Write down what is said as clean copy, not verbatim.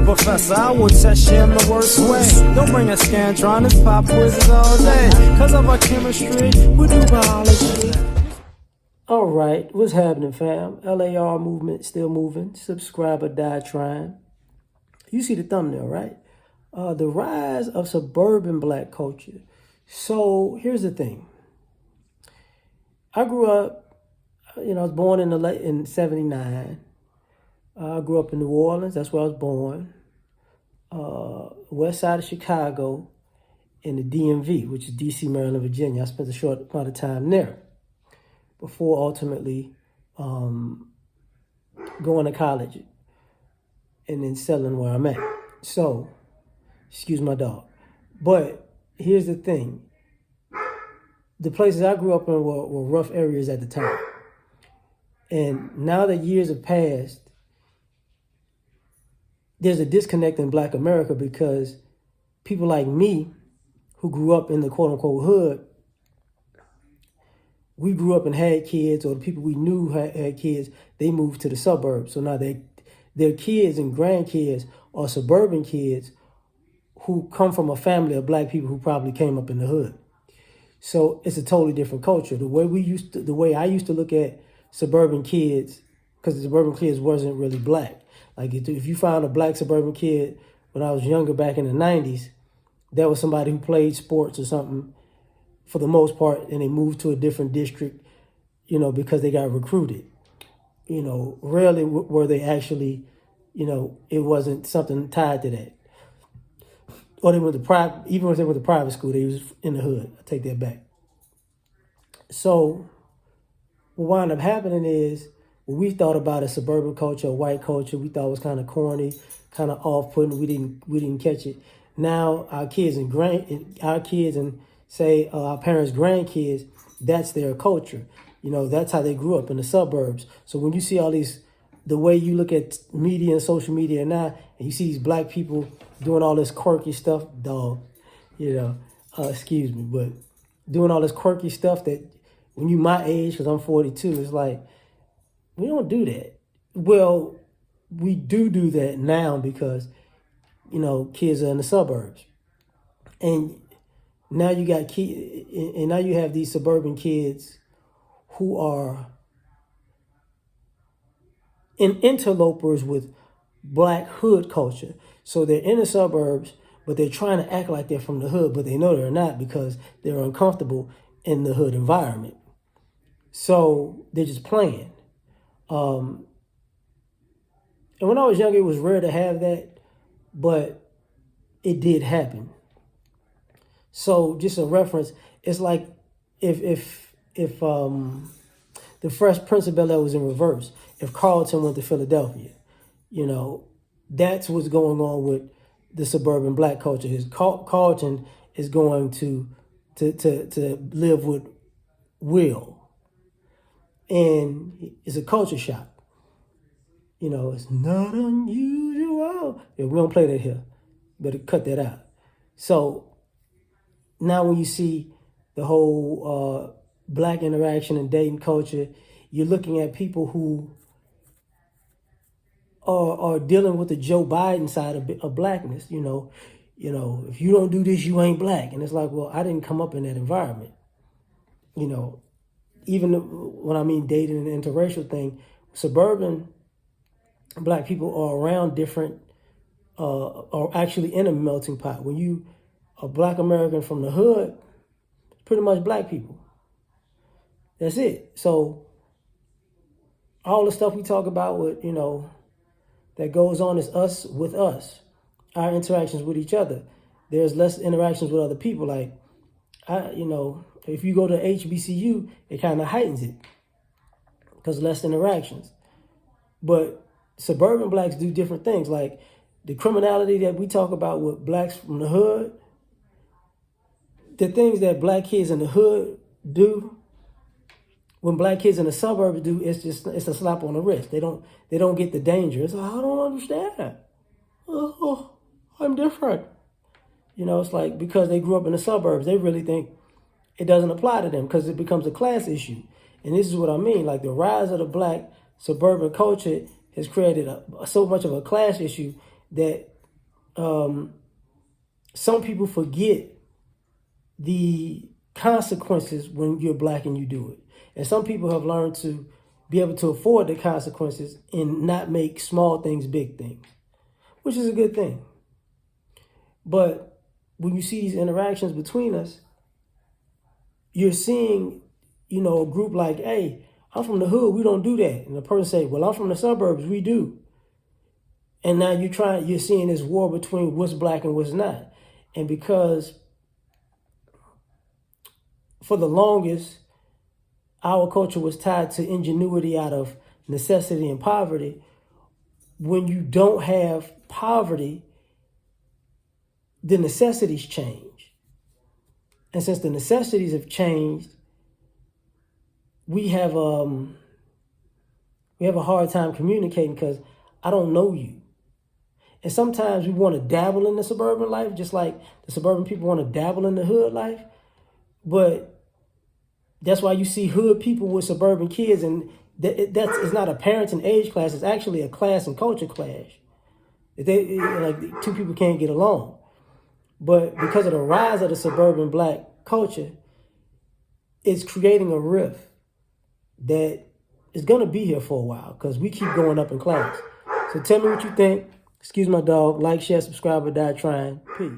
professor, I will test you in the worst way. Don't bring a scantron, it's pop quizzes all day. Cause of our chemistry, we do biology. All right, what's happening, fam? L.A.R. movement still moving. Subscribe or die trying. You see the thumbnail, right? The rise of suburban black culture. So here's the thing. I grew up, I was born in 79. I grew up in New Orleans. That's where I was born. West side of Chicago in the DMV, which is D.C., Maryland, Virginia. I spent a short amount of time there before ultimately going to college and then settling where I'm at. So, excuse my dog. But here's the thing. The places I grew up in were rough areas at the time. And now that years have passed, there's a disconnect in Black America because people like me who grew up in the quote-unquote hood, we grew up and had kids, or the people we knew had kids, they moved to the suburbs. So now their kids and grandkids are suburban kids who come from a family of Black people who probably came up in the hood. So it's a totally different culture. The way I used to look at suburban kids, because the suburban kids wasn't really Black. Like if you found a Black suburban kid when I was younger back in the 90s, that was somebody who played sports or something for the most part, and they moved to a different district, because they got recruited. Rarely were they actually, it wasn't something tied to that. Or they went to private, even if they went to private school, they was in the hood. I take that back. So what wound up happening is what we thought about as suburban culture, white culture, we thought was kind of corny, kind of off-putting. We didn't catch it. Now our kids and say our parents' grandkids, that's their culture. That's how they grew up in the suburbs. So when you see all these, the way you look at media and social media now, and you see these Black people doing all this quirky stuff, excuse me, but doing all this quirky stuff that when you my age, because I'm 42, it's like, we don't do that. Well, we do that now because, kids are in the suburbs. And now you got and now you have these suburban kids who are interlopers with Black hood culture. So they're in the suburbs, but they're trying to act like they're from the hood, but they know they're not because they're uncomfortable in the hood environment. So they're just playing. And when I was younger, it was rare to have that, but it did happen. So just a reference, it's like if the Fresh Prince of Bel-Air was in reverse, if Carlton went to Philadelphia, that's what's going on with the suburban Black culture. Carlton is going to live with Will, and it's a culture shock. It's not unusual. Yeah, we don't play that here. Better cut that out. So now when you see the whole Black interaction and dating culture, you're looking at people who are dealing with the Joe Biden side of Blackness. If you don't do this, you ain't Black. And it's like, well, I didn't come up in that environment. Even when I mean dating and interracial thing, suburban Black people are around different, are actually in a melting pot. When you are Black American from the hood, pretty much Black people. That's it. So all the stuff we talk about with, that goes on is us with us, our interactions with each other. There's less interactions with other people. Like, if you go to HBCU, it kind of heightens it because less interactions. But suburban Blacks do different things. Like the criminality that we talk about with Blacks from the hood, the things that Black kids in the hood do, when Black kids in the suburbs do, it's a slap on the wrist. They don't get the danger. It's like, I don't understand. Oh, I'm different. It's like because they grew up in the suburbs, they really think it doesn't apply to them because it becomes a class issue. And this is what I mean. Like the rise of the Black suburban culture has created so much of a class issue that some people forget the consequences when you're black and you do it. And some people have learned to be able to afford the consequences and not make small things big things, which is a good thing. But when you see these interactions between us, you're seeing, a group like, hey, I'm from the hood, we don't do that. And the person say, well, I'm from the suburbs, we do. And now you're seeing this war between what's black and what's not. And because for the longest, our culture was tied to ingenuity out of necessity and poverty. When you don't have poverty, the necessities change. And since the necessities have changed, we have a hard time communicating because I don't know you. And sometimes we want to dabble in the suburban life, just like the suburban people want to dabble in the hood life. But that's why you see hood people with suburban kids, and it's not a parenting age class. It's actually a class and culture clash. Like two people can't get along. But because of the rise of the suburban black culture, it's creating a rift that is going to be here for a while because we keep going up in class. So tell me what you think. Excuse my dog. Like, share, subscribe, or die trying. Peace.